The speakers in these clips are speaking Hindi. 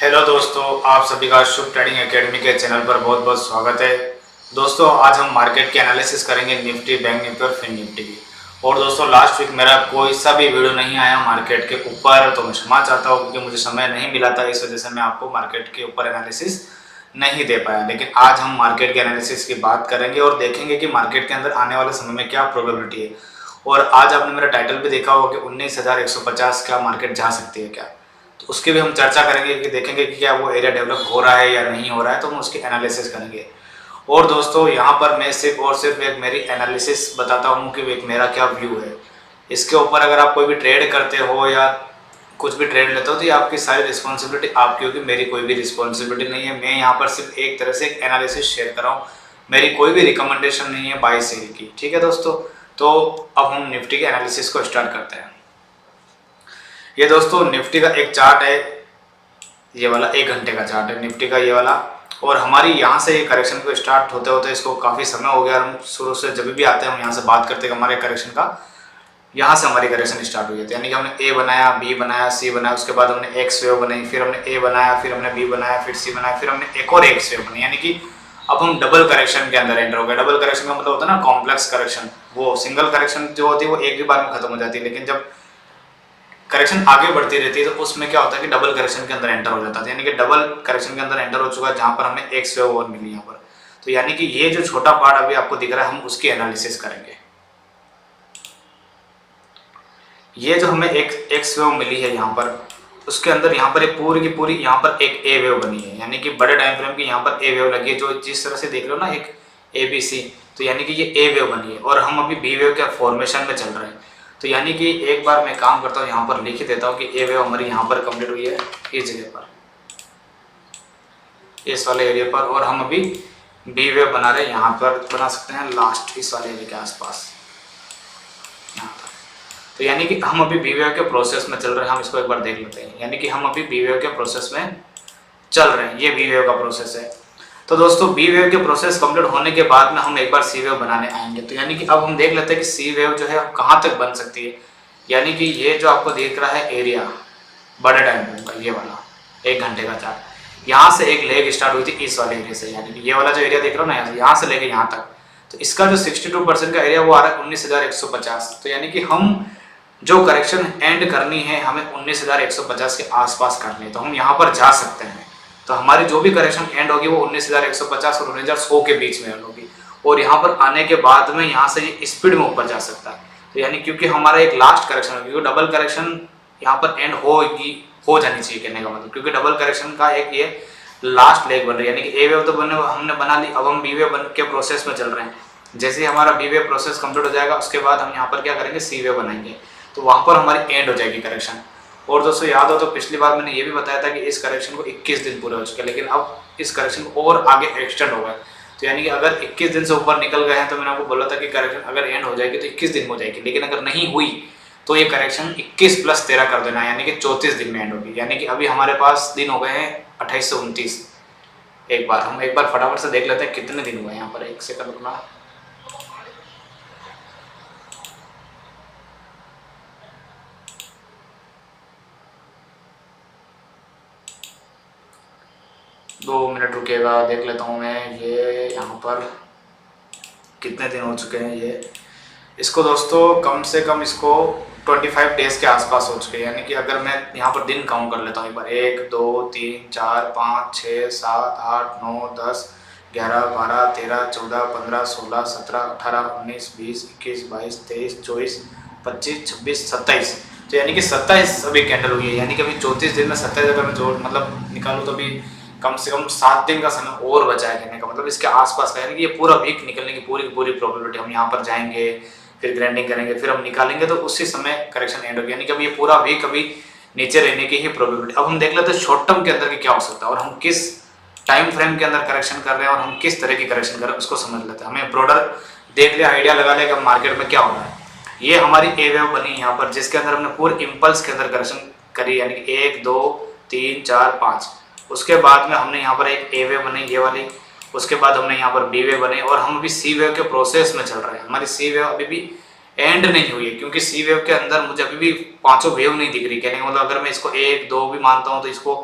हेलो दोस्तों, आप सभी का शुभ ट्रेडिंग एकेडमी के चैनल पर बहुत बहुत स्वागत है। दोस्तों, आज हम मार्केट के एनालिसिस करेंगे निफ्टी, बैंक निफ्टी और फिन निफ्टी की। और दोस्तों, लास्ट वीक मेरा कोई सा भी वीडियो नहीं आया मार्केट के ऊपर, तो मैं क्षमा चाहता हूँ क्योंकि मुझे समय नहीं मिला था। इस वजह से मैं आपको मार्केट के ऊपर एनालिसिस नहीं दे पाया। लेकिन आज हम मार्केट के एनालिसिस की बात करेंगे और देखेंगे कि मार्केट के अंदर आने वाले समय में क्या प्रोबेबिलिटी है। और आज आपने मेरा टाइटल भी देखा होगा कि 19,150 का मार्केट जा सकती है क्या, तो उसकी भी हम चर्चा करेंगे कि देखेंगे कि क्या वो एरिया डेवलप हो रहा है या नहीं हो रहा है, तो हम उसकी एनालिसिस करेंगे। और दोस्तों, यहाँ पर मैं सिर्फ और सिर्फ एक मेरी एनालिसिस बताता हूँ कि एक मेरा क्या व्यू है। इसके ऊपर अगर आप कोई भी ट्रेड करते हो या कुछ भी ट्रेड लेते हो तो ये आपकी सारी रिस्पॉन्सिबिलिटी आपकी होगी, मेरी कोई भी रिस्पॉन्सिबिलिटी नहीं है। मैं यहाँ पर सिर्फ एक तरह से एक एनालिसिस शेयर कर रहा हूँ, मेरी कोई भी रिकमेंडेशन नहीं है बाय सेल की। ठीक है दोस्तों, तो अब हम निफ्टी के एनालिसिस को स्टार्ट करते हैं। ये दोस्तों निफ्टी का एक चार्ट है, ये वाला 1 घंटे का चार्ट है निफ्टी का, ये वाला। और हमारी यहाँ से ये करेक्शन को स्टार्ट होते होते इसको काफ़ी समय हो गया। हम शुरू से जब भी आते हैं हम यहाँ से बात करते हैं हमारे करेक्शन का, यहाँ से हमारी करेक्शन स्टार्ट हुई थी। यानी कि हमने ए बनाया, बी बनाया, सी बनाया, उसके बाद हमने एक्स वेव बनाई, फिर हमने ए बनाया, फिर हमने बी बनाया, फिर सी बनाया, फिर हमने एक और एक्स वेव बनाई। यानी कि अब हम डबल करेक्शन के अंदर एंटर हो गए। डबल करेक्शन का मतलब होता है ना कॉम्प्लेक्स करेक्शन। वो सिंगल करेक्शन जो होती है वो एक ही बार में खत्म हो जाती है, लेकिन जब करेक्शन आगे बढ़ती रहती है तो उसमें क्या होता है कि डबल करेक्शन के अंदर एंटर हो जाता है। यानी कि डबल करेक्शन के अंदर एंटर हो चुका है, जहां पर हमें एक्स वेव और मिली यहाँ पर। तो यानी कि ये जो छोटा पार्ट अभी आपको दिख रहा है, हम उसकी एनालिसिस करेंगे। ये जो हमें एक एक्स वेव मिली है यहाँ पर, उसके अंदर यहाँ पर एक पूरी की पूरी यहाँ पर एक ए वेव बनी है। यानी कि बड़े टाइम फ्रेम की यहाँ पर ए वेव लगी है, जो जिस तरह से देख रहे हो ना एक ए बी सी, तो यानी कि ये ए वेव बनी है और हम अभी बी वेव के फॉर्मेशन में चल रहे हैं। तो यानी कि एक बार मैं काम करता हूँ, यहाँ पर लिख देता हूँ कि ए वेव हमारी यहाँ पर कंप्लीट हुई है इस जगह पर, इस वाले एरिया पर। और हम अभी बी वेव बना रहे हैं, यहाँ पर बना सकते हैं लास्ट इस वाले एरिया के आसपास यहाँ पर। तो यानी कि हम अभी बी वेव के प्रोसेस में चल रहे हैं। हम इसको एक बार देख लेते हैं। यानी कि हम अभी बी वेव के प्रोसेस में चल रहे हैं, ये बी वेव का प्रोसेस है। तो दोस्तों, बी वेव के प्रोसेस कंप्लीट होने के बाद में हम एक बार सी वेव बनाने आएंगे। तो यानी कि अब हम देख लेते हैं कि सी वेव जो है कहाँ तक बन सकती है। यानी कि ये जो आपको दिख रहा है एरिया बड़े टाइम फ्रेम का, ये वाला 1 घंटे का चार्ट, यहाँ से एक लेग स्टार्ट हुई थी इस वाले एरिया से। यानी कि ये वाला जो एरिया देख रहे हो ना, यहाँ से लेके यहाँ तक, तो इसका जो 62% का एरिया वो आ रहा है 19,150। तो यानी कि हम जो करेक्शन एंड करनी है हमें 19,150 के आसपास करनी है, तो हम यहाँ पर जा सकते हैं। तो हमारी जो भी करेक्शन एंड होगी वो 19,150 और 19,100 के बीच में एंड होगी। और यहाँ पर आने के बाद में यहाँ से ये स्पीड में ऊपर जा सकता है। तो यानी क्योंकि हमारा एक लास्ट करेक्शन होगी, क्योंकि डबल करेक्शन यहाँ पर एंड होगी, हो जानी चाहिए कहने का मतलब, क्योंकि डबल करेक्शन का एक ये लास्ट लेग बन रही है। यानी कि ए वेव तो हमने बना ली, अब हम बी वेव के प्रोसेस में चल रहे हैं। जैसे ही हमारा बी वेव प्रोसेस कंप्लीट हो जाएगा उसके बाद हम यहाँ पर क्या करेंगे, सी वेव बनाएंगे, तो वहाँ पर हमारी एंड हो जाएगी करेक्शन। और दोस्तों याद हो तो पिछली बार मैंने ये भी बताया था कि इस करेक्शन को 21 दिन पूरे हो चुके हैं, लेकिन अब इस करेक्शन को और आगे एक्सटेंड होगा। तो यानी कि अगर 21 दिन से ऊपर निकल गए हैं तो मैंने आपको बोला था कि करेक्शन अगर एंड हो जाएगी तो 21 दिन हो जाएगी, लेकिन अगर नहीं हुई तो ये करेक्शन 21 + 13 कर देना, यानी कि 34 दिन में एंड होगी। यानी कि अभी हमारे पास दिन हो गए हैं 28 से 29। हम एक बार फटाफट से देख लेते हैं कितने दिन हुए यहाँ पर। एक सेकंड रुकना। दो मिनट रुकेगा, देख लेता हूँ मैं ये यहाँ पर कितने दिन हो चुके हैं ये। इसको दोस्तों कम से कम इसको 25 डेज के आसपास हो चुके हैं। यानी कि अगर मैं यहाँ पर दिन काउंट कर लेता हूँ एक बार, 1 2 3 4 5 6 7 8 9 10 11 12 13 14 15 16 17 18 19 20 21 22 23 24 25 26 27। तो यानी कि 27 अभी कैंडल हुई है। यानी कि अभी 34 दिन में 27 अगर मैं जोड़ मतलब निकालूँ तो अभी कम से कम 7 दिन का समय और बचा है कहने का मतलब, इसके आसपास का। यानी कि ये पूरा वीक निकलने की पूरी प्रोबेबिलिटी। हम यहाँ पर जाएंगे, फिर ग्राइंडिंग करेंगे, फिर हम निकालेंगे, तो उसी समय करेक्शन एंड होगी। यानी कि अब ये पूरा वीक अभी नीचे रहने की ही प्रोबेबिलिटी। अब हम देख लेते हैं शॉर्ट टर्म के अंदर की क्या हो सकता है और हम किस टाइम फ्रेम के अंदर करेक्शन कर रहे हैं और हम किस तरह की करेक्शन कर रहे हैं उसको समझ लेते हैं। हमें ब्रॉडर देख लिया, आइडिया लगा लिया कि मार्केट में क्या हो रहा है। ये हमारी ए वेव बनी यहाँ पर, जिसके अंदर हमने पूरे इम्पल्स के अंदर करेक्शन करी, यानी कि 1 2 3 4 5। उसके बाद में हमने यहाँ पर एक ए वेव बनाई ये वाली, उसके बाद हमने यहाँ पर बी वेव बने और हम अभी सी वेव के प्रोसेस में चल रहे हैं। हमारी सी वेव अभी भी एंड नहीं हुई है, क्योंकि सी वेव के अंदर मुझे अभी भी 5 वेव नहीं दिख रही। कहने का मतलब अगर मैं इसको 1 2 भी मानता हूँ तो इसको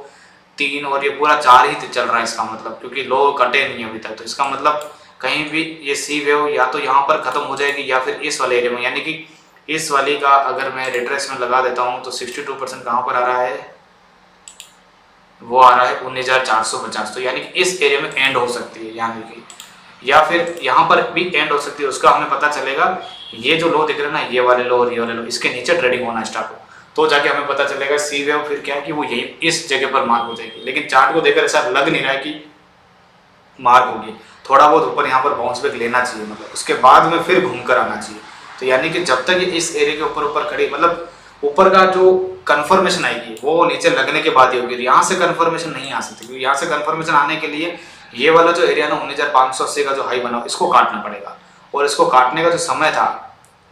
3 और ये पूरा 4 ही चल रहा है इसका मतलब, क्योंकि लो कटे नहीं अभी तक। तो इसका मतलब कहीं भी ये सी वेव या तो यहाँ पर खत्म हो जाएगी या फिर इस वाले एरिया में, यानी कि इस वाली का अगर मैं रिट्रेसमेंट लगा देता हूँ तो 62% कहाँ पर आ रहा है, वो आ रहा है 19,450। तो यानी कि इस एरिया में एंड हो सकती है, यानी कि या फिर यहाँ पर भी एंड हो सकती है। उसका हमें पता चलेगा ये जो लो दिख रहे हैं ना, ये वाले लो और ये वाले लो, इसके नीचे ट्रेडिंग होना स्टार्ट हो तो जाके हमें पता चलेगा सी वेव फिर क्या है कि वो यही इस जगह पर मार्क हो जाएगी। लेकिन चार्ट को देखकर ऐसा लग नहीं रहा है कि मार्क होगी, थोड़ा बहुत ऊपर यहाँ पर बाउंस बैक लेना चाहिए, मतलब उसके बाद में फिर घूम कर आना चाहिए। तो यानी कि जब तक ये इस एरिया के ऊपर ऊपर खड़ी, मतलब ऊपर का जो कंफर्मेशन आएगी वो नीचे लगने के बाद ही होगी, यहाँ से कंफर्मेशन नहीं आ सकती, क्योंकि यहाँ से कंफर्मेशन आने के लिए ये वाला जो एरिया ना 19,580 का जो हाई बना इसको काटना पड़ेगा। और इसको काटने का जो समय था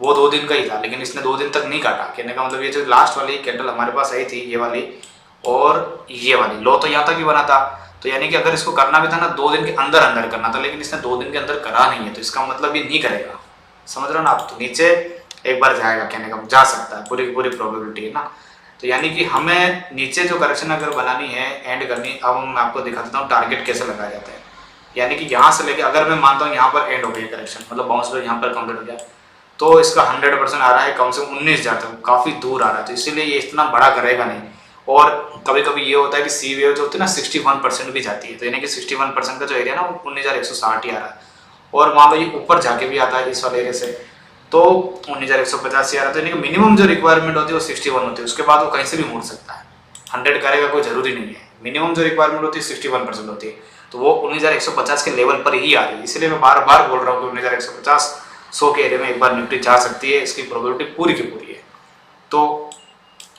वो 2 दिन का ही था, लेकिन इसने 2 दिन तक नहीं काटा। कहने का मतलब ये जो लास्ट वाली कैंडल हमारे पास आई थी, ये वाली और ये वाली लो तो यहाँ तक ही बना था। तो यानी कि अगर इसको करना भी था ना 2 दिन के अंदर अंदर करना था, लेकिन इसने 2 दिन के अंदर करा नहीं है। तो इसका मतलब ये नहीं करेगा, समझ रहे हो ना आप। तो नीचे एक बार जाएगा, कहने का जा सकता है, पूरी पूरी प्रोबेबिलिटी है ना। तो यानी कि हमें नीचे जो करेक्शन अगर बनानी है, एंड करनी, अब मैं आपको दिखा देता हूँ टारगेट कैसे लगाया जाता है। यानी कि यहाँ से लेके अगर मैं मानता हूँ यहाँ पर एंड हो गई करेक्शन, मतलब बाउंस बैक यहाँ पर कंप्लीट हो गया, तो इसका 100% आ रहा है कम से कम 19,000 तक, काफ़ी दूर आ रहा है। तो इसीलिए ये इतना बड़ा करेगा नहीं। और कभी कभी ये होता है कि सी वेव जो होती है ना 61% भी जाती है, तो यानी कि 61% का जो एरिया ना वो 19,160 ही आ रहा है। और मान लो ये ऊपर जाके भी आता है इस वाले एरिया से तो 19,150 आ रहा है। तो यानी कि मिनिमम जो रिक्वायरमेंट होती है वो 61 होती है, उसके बाद वो कहीं से भी मुड़ सकता है। 100 करेगा कोई जरूरी नहीं है, मिनिमम जो रिक्वायरमेंट होती है 61% होती है। तो वो 19,150 के लेवल पर ही आ रही है। इसलिए मैं बार बार बोल रहा हूँ कि 19,150 100 के एरिया में एक बार निफ्टी जा सकती है, इसकी प्रोबेबिलिटी पूरी की पूरी है। तो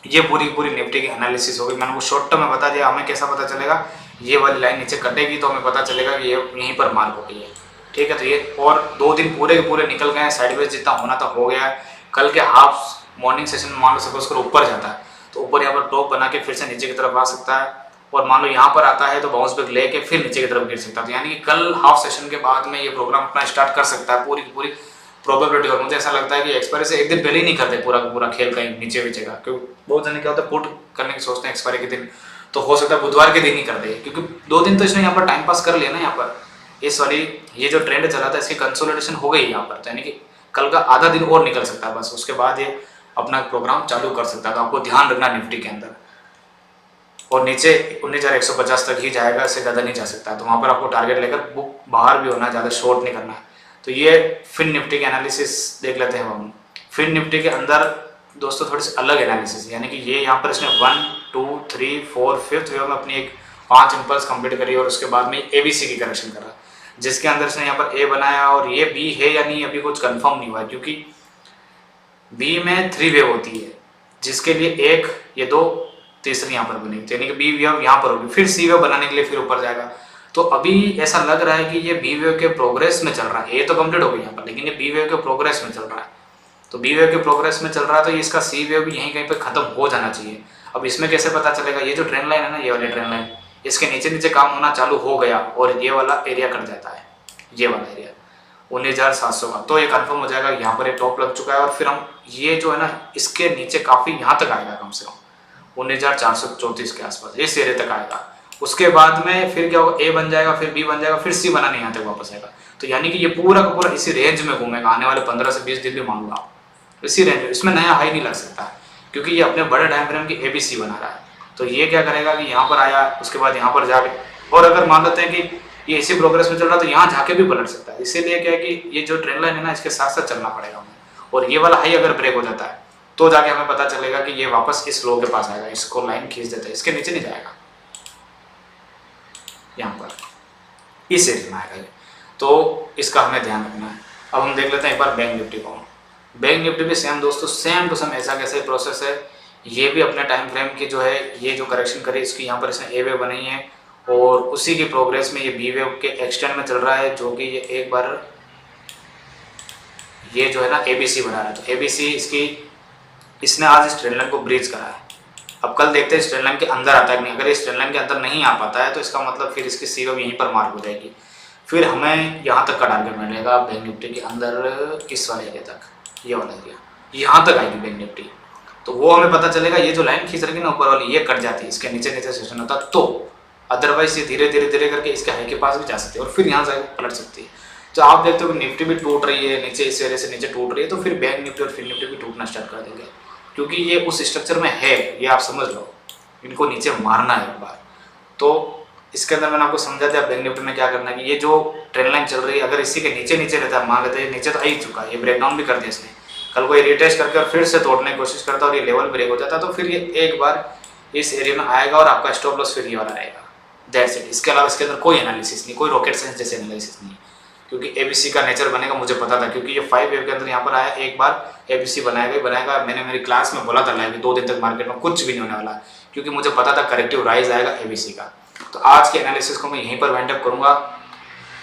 ये पूरी पूरी निफ्टी की एनालिसिस होगी। मैंने वो शॉर्ट टर्म में बता दिया। हमें कैसा पता चलेगा, ये वाली लाइन नीचे कटेगी तो हमें पता चलेगा कि ये यहीं पर मार्क हो गई है, ठीक है। तो ये और 2 दिन पूरे के पूरे निकल गए हैं, साइडवेज जितना होना था हो गया है। कल के हाफ मॉर्निंग सेशन में मान लो सपोज करो ऊपर जाता है तो ऊपर यहाँ पर टॉप बना के फिर से नीचे की तरफ आ सकता है, और मान लो यहाँ पर आता है तो बाउंस बैक लेके फिर नीचे की तरफ गिर सकता है। तो यानी कि कल हाफ सेशन के बाद में ये प्रोग्राम अपना स्टार्ट कर सकता है, पूरी की पूरी प्रोबेबिलिटी। और मुझे ऐसा लगता है कि एक्सपायरी से एक दिन पहले ही नहीं करते पूरा का पूरा खेल कहीं नीचे वीचे का, क्योंकि बहुत जने क्या होता है पुट करने की सोचते हैं एक्सपायरी के दिन, तो हो सकता है बुधवार के दिन ही कर दे, क्योंकि 2 दिन तो इसने यहाँ पर टाइम पास कर लिया ना। यहाँ पर इस वाली ये जो ट्रेंड चला था इसकी कंसोलिडेशन हो गई यहाँ पर, तो यानी कि कल का आधा दिन और निकल सकता है बस, उसके बाद ये अपना प्रोग्राम चालू कर सकता है। तो आपको ध्यान रखना निफ्टी के अंदर, और नीचे 19,150 तक ही जाएगा, इससे ज़्यादा नहीं जा सकता। तो वहाँ पर आपको टारगेट लेकर बुक बाहर भी होना, ज़्यादा शॉर्ट नहीं करना है। तो ये फिन निफ्टी के एनालिसिस देख लेते हैं हम। फिन निफ्टी के अंदर दोस्तों थोड़ी सी अलग एनालिसिस, यानी कि ये यहाँ पर इसने 1 2 3 4 5th वेव में अपनी एक 5 इम्पल्स कंप्लीट करी और उसके बाद में ABC की करेक्शन करा, जिसके अंदर इसने यहाँ पर A बनाया और ये B है या नहीं अभी कुछ कंफर्म नहीं हुआ है, क्योंकि B में 3 वेव होती है, जिसके लिए एक ये 2 तीसरी यहाँ पर बनी, यानी कि B वेव यहाँ पर होगी, फिर C वेव बनाने के लिए फिर ऊपर जाएगा। तो अभी ऐसा लग रहा है कि ये B वेव के प्रोग्रेस में चल रहा है। A तो कंप्लीट हो गई यहाँ पर, लेकिन ये B वेव के प्रोग्रेस में चल रहा है। तो B वेव के प्रोग्रेस में चल रहा है तो ये इसका C वेव भी यहीं कहीं पे खत्म हो जाना चाहिए। अब इसमें कैसे पता चलेगा, ये जो ट्रेंड लाइन है ना, ये वाली ट्रेंड लाइन, इसके नीचे नीचे काम होना चालू हो गया और ये वाला एरिया कट जाता है, ये वाला एरिया 19,700 का, तो ये कंफर्म हो जाएगा यहाँ पर ये टॉप लग चुका है। और फिर हम ये जो है ना इसके नीचे काफ़ी यहाँ तक आएगा, कम से कम 19,434 के आसपास इस एरिया तक आएगा। उसके बाद में फिर क्या होगा, A बन जाएगा, फिर B बन जाएगा, फिर C बनाने यहाँ तक वापस आएगा। तो यानी कि ये पूरा का पूरा इसी रेंज में घूमेगा आने वाले 15 से 20 दिन भी मान लो आप, इसी रेंज में। इसमें नया हाई नहीं लग सकता, क्योंकि ये अपने बड़े टाइम फ्रेम की ABC बना रहा है। तो ये क्या करेगा कि यहाँ पर आया, उसके बाद यहाँ पर जाके, और अगर मान लेते हैं कि ये इसी प्रोग्रेस में चल रहा है तो यहाँ जाके भी पलट सकता है। इसीलिए क्या है कि ये जो ट्रेंड लाइन है ना, इसके साथ साथ चलना पड़ेगा हमें। और ये वाला हाई अगर ब्रेक हो जाता है तो जाके हमें पता चलेगा कि ये वापस इस लो के पास आएगा, इसको लाइन खींच देता है, इसके नीचे नहीं जाएगा, यहाँ पर इस एरिया में आएगा ये। तो इसका हमें ध्यान रखना है। अब हम देख लेते हैं एक बार बैंक निफ्टी को। बैंक निफ्टी भी सेम दोस्तों, सेम टू सेम ऐसा कैसे प्रोसेस है। ये भी अपने टाइम फ्रेम की जो है, ये जो करेक्शन करी इसकी यहाँ पर इसने A वेव बनाई है, और उसी की प्रोग्रेस में ये B वेव के एक्सटेंड में चल रहा है, जो कि ये एक बार ये जो है ना ABC बना रहा है। तो ABC इसकी, इसने आज इस ट्रेंड लाइन को ब्रीच करा है। अब कल देखते हैं इस ट्रेंड लाइन के अंदर आता है कि नहीं। अगर इस ट्रेंड लाइन के अंदर नहीं आ पाता है तो इसका मतलब फिर इसकी C वेव यहीं पर मार्क हो जाएगी। फिर हमें यहाँ तक का टारगेट मिलेगा बैंक निफ्टी के अंदर, इस वाले एरिया तक, ये वाला एरिया यहाँ तक आएगी बैंक निफ्टी। तो वो हमें पता चलेगा, ये जो लाइन खींच रही है ना ऊपर वाली, ये कट जाती है, इसके नीचे नीचे सेशन होता तो अदरवाइज ये धीरे धीरे धीरे करके इसके हाई के पास भी जा सकती है और फिर यहाँ से पलट सकती है। तो आप देखते हो कि निफ्टी भी टूट रही है नीचे, इस एरिया से नीचे टूट रही है, तो फिर बैंक निफ्टी और फिन निफ्टी भी टूटना स्टार्ट कर देंगे, क्योंकि ये उस स्ट्रक्चर में है, ये आप समझ लो। इनको नीचे मारना है एक बार। तो इसके अंदर मैंने आपको समझा दिया बैंक निफ्टी में क्या करना है कि ये जो ट्रेंड लाइन चल रही है, अगर इसी के नीचे नीचे रहता है, मान लेते हैं नीचे तो आ ही चुका है, ये ब्रेकडाउन भी कर दिया इसने, कल को ये रिटेस्ट करके और फिर से तोड़ने की कोशिश करता है और ये लेवल ब्रेक हो जाता है, तो फिर ये एक बार इस एरिया में आएगा और आपका स्टॉप लॉस फिर ये वाला रहेगा। That's it. इसके अलावा इसके अंदर कोई एनालिसिस नहीं, कोई रॉकेट साइंस जैसे एनालिसिस नहीं है, क्योंकि एबीसी का नेचर बनेगा मुझे पता था, क्योंकि ये 5 वेव के अंदर यहाँ पर आया, एक बार एबीसी बनाएगा ही बनाएगा। मैंने मेरी क्लास में बोला था लाइव 2 दिन तक मार्केट में कुछ भी नहीं होने वाला, क्योंकि मुझे पता था करेक्टिव राइज आएगा एबीसी का। तो आज के एनालिसिस को मैं यहीं पर वाइंड अप करूंगा।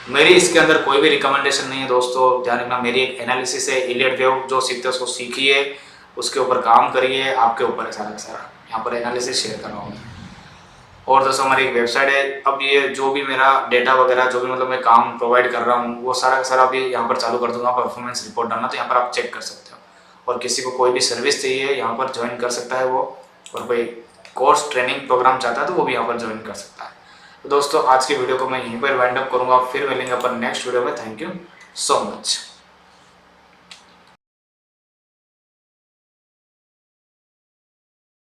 मेरी इसके अंदर कोई भी रिकमेंडेशन नहीं है दोस्तों, ध्यान रखना, मेरी एक एनालिसिस है। इलियट वेव जो सीखते हैं उसको सीखिए, उसके ऊपर काम करिए, आपके ऊपर है सारा का सारा। यहाँ पर एनालिसिस शेयर कर रहा हूँ। और दोस्तों हमारी एक वेबसाइट है, अब ये जो भी मेरा डेटा वगैरह जो भी मतलब मैं काम प्रोवाइड कर रहा हूँ वो सारा का सारा अभी यहाँ पर चालू कर दूंगा। परफॉर्मेंस रिपोर्ट डालना तो यहाँ पर आप चेक कर सकते हो, और किसी को कोई भी सर्विस चाहिए यहाँ पर ज्वाइन कर सकता है वो, और कोई कोर्स ट्रेनिंग प्रोग्राम चाहता है तो वो भी यहाँ पर ज्वाइन कर सकता है। तो दोस्तों आज की वीडियो को मैं यहीं पर वाइंड अप करूँगा, फिर मिलेंगे अपन नेक्स्ट वीडियो में। Thank you so much.